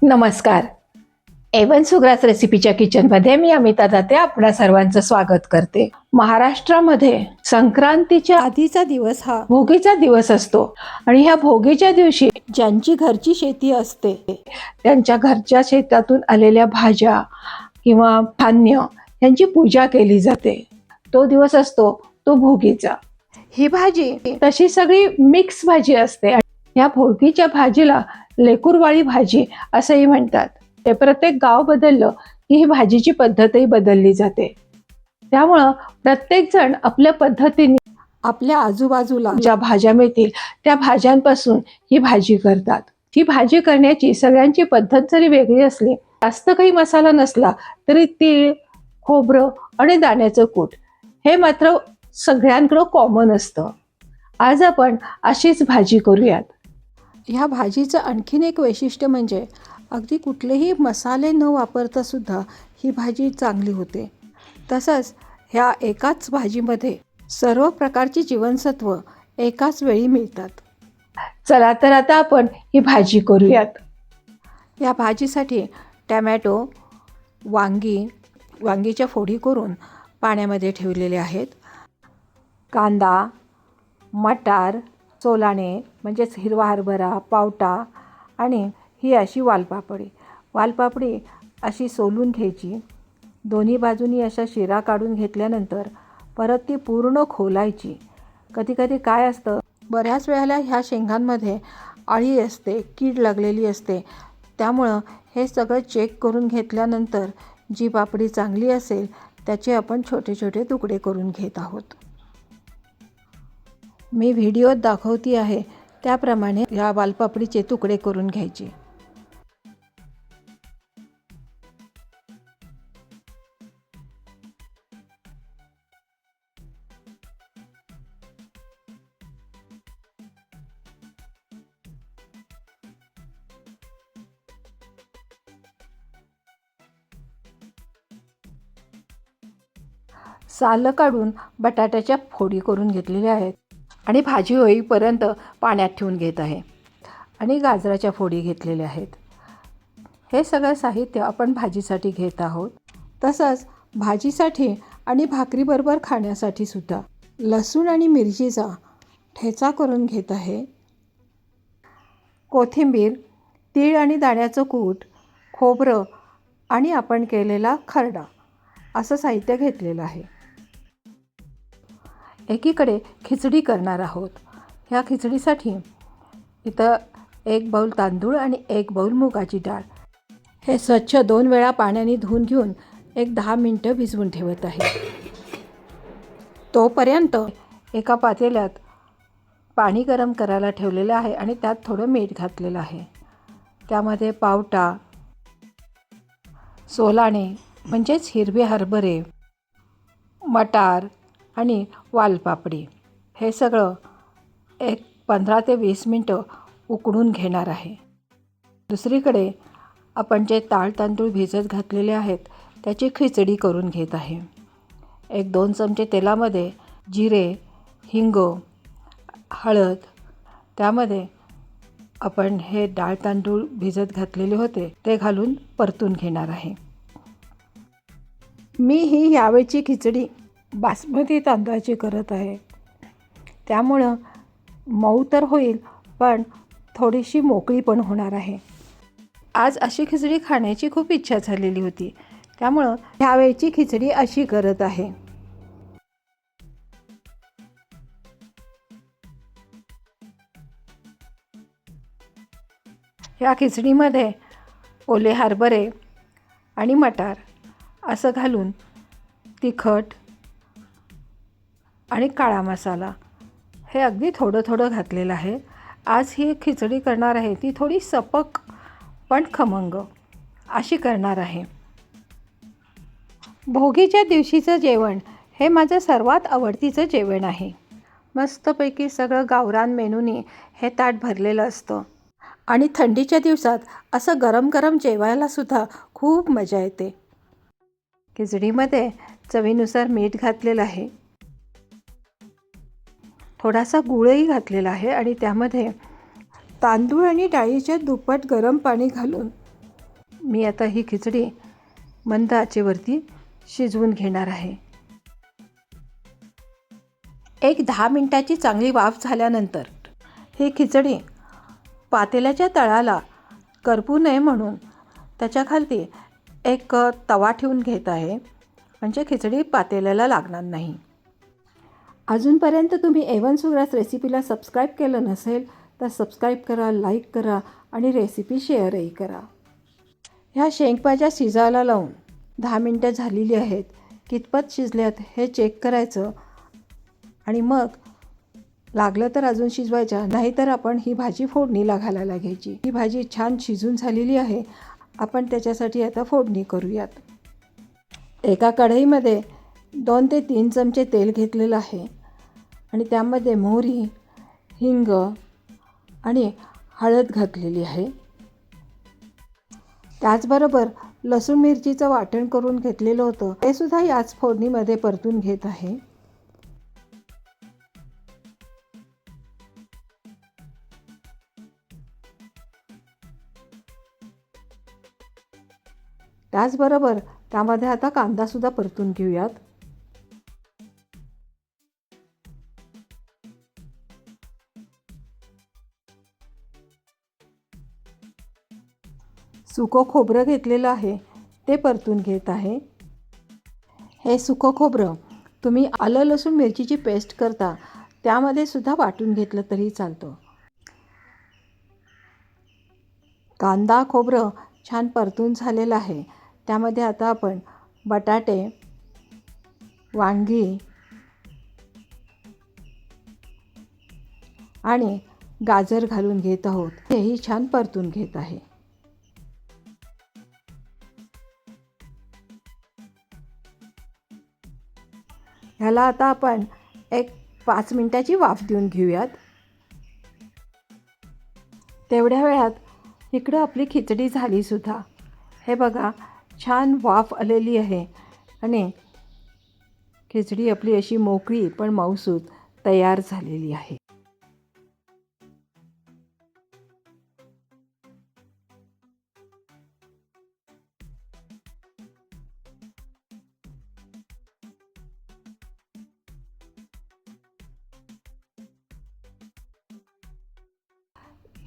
नमस्कार. एवन सुग्रास रेसिपीच्या किचनमध्ये मी अमिता दाते आपणा सर्वांचं स्वागत करते. महाराष्ट्रामध्ये संक्रांतीच्या आधीचा दिवस हा भोगीचा दिवस असतो आणि ह्या भोगीच्या दिवशी ज्यांची घरची शेती असते त्यांच्या घरच्या शेतातून आलेल्या भाज्या किंवा धान्य यांची पूजा केली जाते. तो दिवस असतो तो भोगीचा. ही भाजी तशी सगळी मिक्स भाजी असते. या भोगीच्या भाजीला लेकुरवाळी भाजी असंही म्हणतात. ते प्रत्येक गाव बदललं की ही भाजीची पद्धतही बदलली जाते. त्यामुळं प्रत्येक जण आपल्या पद्धतीने आपल्या आजूबाजूला ज्या भाज्या मिळतील त्या भाज्यांपासून ही भाजी करतात. ही भाजी करण्याची सगळ्यांची पद्धत जरी वेगळी असली, जास्त काही मसाला नसला तरी तीळ, खोबरं आणि दाण्याचं कूट हे मात्र सगळ्यांकडं कॉमन असतं. आज आपण अशीच भाजी करूयात. ह्या भाजीचं आणखीन एक वैशिष्ट्य म्हणजे अगदी कुठलेही मसाले न वापरता सुद्धा ही भाजी चांगली होते. तसंच ह्या एकाच भाजीमध्ये सर्व प्रकारची जीवनसत्व एकाच वेळी मिळतात. चला तर आता आपण ही भाजी करूयात. या भाजीसाठी टॅमॅटो, वांगीच्या फोडी करून पाण्यामध्ये ठेवलेले आहेत. कांदा, मटार, सोलाणे म्हणजेच हिरवा हरभरा, पावटा आणि ही अशी वालपापडी अशी सोलून घ्यायची. दोन्ही बाजूनी अशा शिरा काढून घेतल्यानंतर परत ती पूर्ण खोलायची. कधी काय असतं, बऱ्याच वेळेला ह्या शेंगांमध्ये अळी असते, कीड लागलेली असते. त्यामुळं हे सगळं चेक करून घेतल्यानंतर जी पापडी चांगली असेल त्याचे आपण छोटे छोटे तुकडे करून घेत आहोत. मी व्हिडिओत दाखवती आहे त्याप्रमाणे या वालपापडीचे तुकडे करून घ्यायचे. सालं काढून बटाट्याच्या फोडी करून घेतलेल्या आहेत आणि भाजी होईपर्यंत पाण्यात ठेवून घेत आहे. आणि गाजराच्या फोडी घेतलेल्या आहेत. हे सगळं साहित्य आपण भाजीसाठी घेत आहोत. तसंच भाजीसाठी आणि भाकरीबरोबर खाण्यासाठी सुद्धा लसूण आणि मिरचीचा ठेचा करून घेत आहे. कोथिंबीर, तीळ आणि दाण्याचं कूट, खोबरं आणि आपण केलेला खरडा असं साहित्य घेतलेलं आहे. एकीकडे खिचडी करणार आहोत. ह्या खिचडीसाठी इथं 1 बाऊल तांदूळ आणि 1 बाऊल मुगाची डाळ हे स्वच्छ 2 वेळा पाण्याने धुवून घेऊन 10 मिनटं भिजवून ठेवत आहे. तोपर्यंत एका पातेल्यात पाणी गरम करायला ठेवलेलं आहे आणि त्यात थोडं मीठ घातलेलं आहे. त्यामध्ये पावटा, सोलाणे म्हणजेच हिरवे हरभरे, मटार आणि वालपापडी हे सगळं 15 ते 20 मिनटं उकडून घेणार आहे. दुसरीकडे आपण जे तांदूळ भिजत घातलेले आहेत त्याची खिचडी करून घेत आहे. 1-2 चमचे तेलामध्ये जिरे, हिंग, हळद, त्यामध्ये आपण हे तांदूळ भिजत घातलेले होते ते घालून परतून घेणार आहे. मी ही यावेळची खिचडी बासमती तांदळाची करत आहे. त्यामुळं मऊ तर होईल पण थोडीशी मोकळी पण होणार आहे. आज अशी खिचडी खाण्याची खूप इच्छा झालेली होती. त्यामुळं ह्यावेळची खिचडी अशी करत आहे. ह्या खिचडीमध्ये ओले हरभरे आणि मटार असं घालून तिखट आणि काळा मसाला हे अगदी थोडं घातलेलं आहे. आज ही खिचडी करणार आहे ती थोडी सपक पण खमंग अशी करणार आहे. भोगीच्या दिवशीचं जेवण हे माझं सर्वात आवडतीचं जेवण आहे. मस्तपैकी सगळं गावरान मेनूने हे ताट भरलेलं असतं आणि थंडीच्या दिवसात असं गरम गरम जेवायला सुद्धा खूप मजा येते. खिचडीमध्ये चवीनुसार मीठ घातलेलं आहे, थोडासा गूळही घातलेला आहे आणि त्यामध्ये तांदूळ आणि डाळीच्या दुप्पट गरम पाणी घालून मी आता ही खिचडी मंद आचेवरती शिजवून घेणार आहे. एक 10 मिनिटाची चांगली वाफ झाल्यानंतर ही खिचडी पातेल्याच्या तळाला करपू नये म्हणून त्याच्याखाली एक तवा ठेवून घेत आहे, म्हणजे खिचडी पातेल्याला लागणार नाही. अजूनपर्यंत तुम्ही A1 सुग्रास रेसिपीला सबस्क्राईब केलं नसेल तर सबस्क्राईब करा, लाईक करा आणि रेसिपी शेअरही करा. ह्या शेंगभाज्या शिजायला लावून 10 मिनटं झालेली आहेत. कितपत शिजल्यात हे चेक करायचं आणि मग लागलं तर अजून शिजवायच्या, नाहीतर आपण ही भाजी फोडणीला घालायला घ्यायची. ही भाजी छान शिजून झालेली आहे. आपण त्याच्यासाठी आता फोडणी करूयात. एका कढईमध्ये 2 ते 3 चमचे तेल घेतलेलं आहे आणि त्यामध्ये मोहरी, हिंग आणि हळद घातलेली आहे. त्याचबरोबर लसूण मिरचीचं वाटण करून घेतलेलं होतं, ते सुद्धा याच फोडणीमध्ये परतून घेत आहे. त्याचबरोबर त्यामध्ये आता कांदासुद्धा परतून घेऊयात. सुकं खोबरं घेतलेलं आहे ते परतून घेत आहे. हे सुकं खोबरं तुम्ही आलं लसूण मिरचीची पेस्ट करता त्यामध्ये सुद्धा वाटून घेतलं तरी चालतं. कांदा खोबरं छान परतून झालेलं आहे. त्यामध्ये आता आपण बटाटे, वांगी आणि गाजर घालून घेत आहोत. हेही छान परतून घेत आहे. ह्याला आता आपण एक 5 मिनिटाची वाफ देऊन घेऊयात. तेवढ्या वेळात इकडं आपली खिचडी झाली सुद्धा. हे बघा, छान वाफ आलेली आहे आणि खिचडी आपली अशी मोकळी पण मऊसूत तयार झालेली आहे.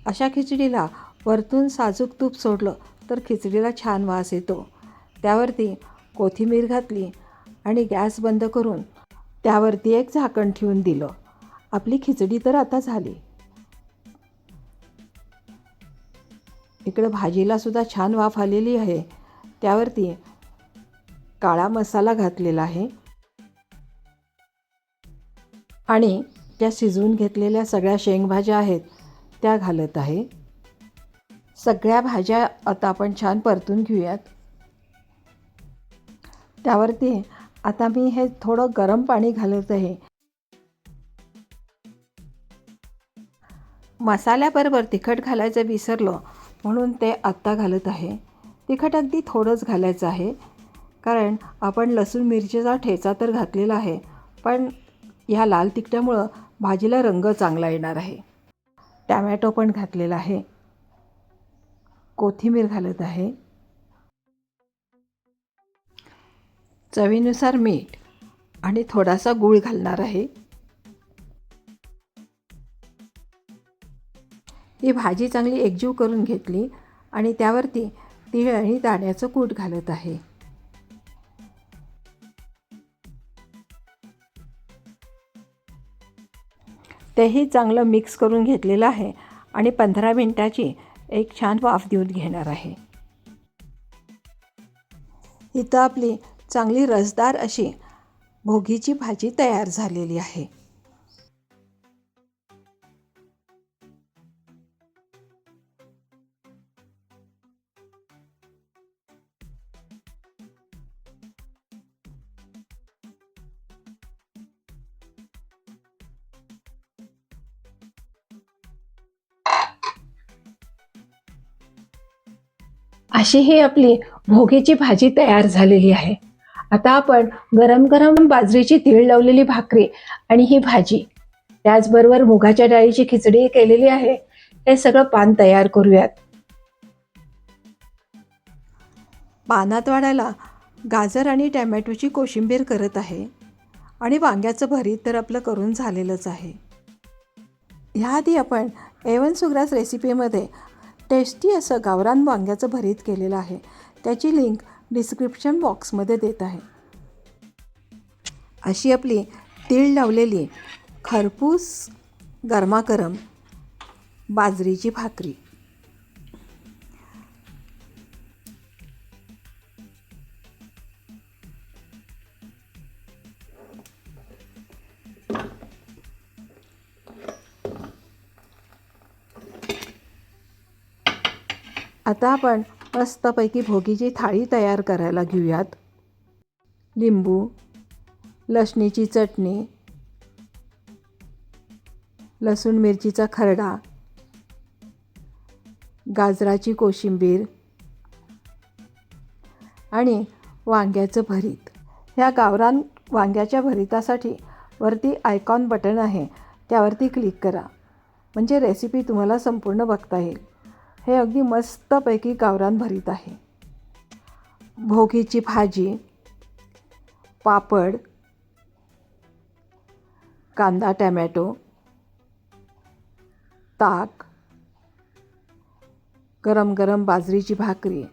अशा खिचडीला वरतून साजूक तूप सोडलं तर खिचडीला छान वास येतो. त्यावरती कोथिंबीर घातली आणि गॅस बंद करून त्यावरती एक झाकण ठेवून दिलं. आपली खिचडी तर आता झाली. इकडं भाजीला सुद्धा छान वाफ आलेली आहे. त्यावरती काळा मसाला घातलेला आहे आणि त्या शिजवून घेतलेल्या सगळ्या शेंगभाज्या आहेत त्या घालत आहे. सगळ्या भाज्या आता आपण छान परतून घेऊयात. त्यावरती आता मी हे थोडं गरम पाणी घालत आहे. मसाल्याबरोबर तिखट घालायचं विसरलो म्हणून ते आत्ता घालत आहे. तिखट अगदी थोडंच घालायचं आहे, कारण आपण लसूण मिरचीचा ठेचा तर घातलेला आहे, पण ह्या लाल तिखटामुळं भाजीला रंग चांगला येणार आहे. टॅमॅटो पण घातलेला आहे. कोथिंबीर घालत आहे. चवीनुसार मीठ आणि थोडासा गूळ घालणार आहे. ही भाजी चांगली एकजीव करून घेतली आणि त्यावरती तीळ आणि दाण्याचं कूट घालत आहे. तेही चांगलं मिक्स करून घेतलेलं आहे आणि 15 मिनिटाची एक छान वाफ देऊन घेणार आहे. इथं आपली चांगली रसदार अशी भोगीची भाजी तयार झालेली आहे. अशी ही आपली भोगीची भाजी तयार झालेली आहे. आता आपण गरम गरम बाजरीची तीळ लावलेली भाकरी आणि ही भाजी, त्याचबरोबर मुगाच्या डाळीची खिचडी केलेली आहे, हे सगळं पान तयार करूयात. पानात वाढायला गाजर आणि टॅमॅटोची कोशिंबीर करत आहे आणि वांग्याचं भरीत तर आपलं करून झालेलंच आहे. ह्याआधी आपण A1 सुग्रास रेसिपीमध्ये टेस्टी असं गावरान वांग्याचं भरीत केलेलं आहे. त्याची लिंक डिस्क्रिप्शन बॉक्समध्ये देत आहे. अशी आपली तीळ लावलेली खरपूस गरमागरम बाजरीची भाकरी. आता आपण मस्तपैकी भोगीची थाळी तयार करायला घेऊयात. लिंबू, लसणीची चटणी, लसूण मिरचीचा खरडा, गाजराची कोशिंबीर आणि वांग्याचं भरीत. ह्या गावरान वांग्याच्या भरीतासाठी वरती आयकॉन बटन आहे, त्यावरती क्लिक करा म्हणजे रेसिपी तुम्हाला संपूर्ण बघता येईल. हे अगदी मस्तपैकी गावरान भरीत आहे. भोगीची भाजी, पापड, कांदा टॅमॅटो, ताक, गरम गरम बाजरीची भाकरी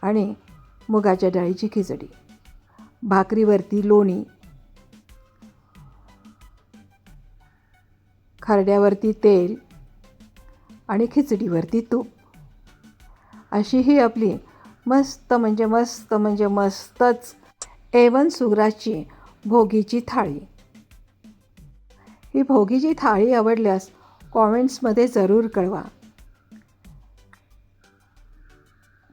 आणि मुगाच्या डाळीची खिचडी. भाकरीवरती लोणी, खरड्यावरती तेल आणि खिचडीवरती तूप. अशी ही आपली मस्त म्हणजे मस्तच A1 सुग्रासची भोगीची थाळी. ही भोगीची थाळी आवडल्यास कॉमेंट्समध्ये जरूर कळवा.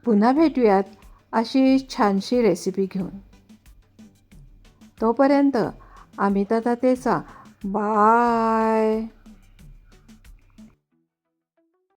पुन्हा भेटूयात अशी छानशी रेसिपी घेऊन. तोपर्यंत अमिता तातेचा बाय.